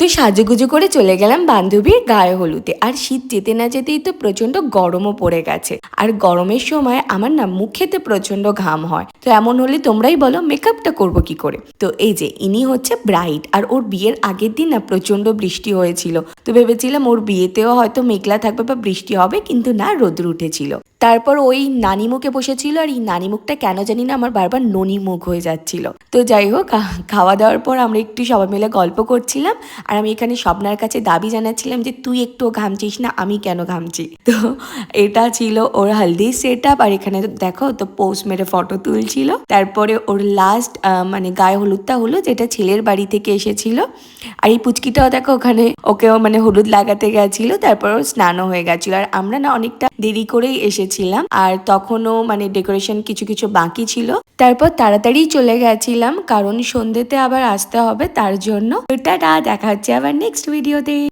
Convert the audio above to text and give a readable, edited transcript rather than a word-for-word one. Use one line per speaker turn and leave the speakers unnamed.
তো সাজুগুজু করে চলে গেলাম বান্ধবীর গায়ে হলুদে। আর শীত যেতে না যেতেই তো প্রচন্ড গরমও পড়ে গেছে। আর গরমের সময় আমার না মুখেতে প্রচন্ড ঘাম হয়। তো এমন হলে তোমরাই বলো মেকআপটা করব কি করে। তো এই যে ইনি হচ্ছে ব্রাইড, আর ওর বিয়ের আগের দিন না প্রচন্ড বৃষ্টি হয়েছিল। তো ভেবেছিলাম ওর বিয়েতেও হয়তো মেঘলা থাকবে বা বৃষ্টি হবে, কিন্তু না, রোদ্র উঠেছিল। তারপর ওই নানি মুখে বসেছিল, আর এই নানি মুখটা কেন জানি না আমার বারবার ননি মুখ হয়ে যাচ্ছিল। তো যাই হোক, খাওয়া দাওয়ার পর আমরা একটু সবাই মিলে গল্প করছিলাম। আর আমি এখানে স্বপ্নার কাছে দাবি জানাচ্ছিলাম যে তুই একটু ঘামছিস না, আমি কেন ঘামছি। তো এটা ছিল ওর হলদি সেট আপ। আর এখানে দেখো তো পোস্ট মেরে ফটো তুলছিল। তারপরে ওর লাস্ট মানে গায়ে হলুদটা হলো, যেটা ছেলের বাড়ি থেকে এসেছিল। আর এই পুচকিটাও দেখো ওখানে ওকেও মানে হলুদ লাগাতে গেছিল। তারপর ওর স্নানও হয়ে গেছিল। আর আমরা না অনেকটা দেরি করেই এসেছিলাম, আর তখনও মানে ডেকোরেশন কিছু কিছু বাকি ছিল। তারপর তাড়াতাড়ি চলে গেছিলাম, কারণ সন্ধ্যেতে আবার আসতে হবে, তার জন্য। টাটা, দেখা হচ্ছে আবার নেক্সট ভিডিওতে।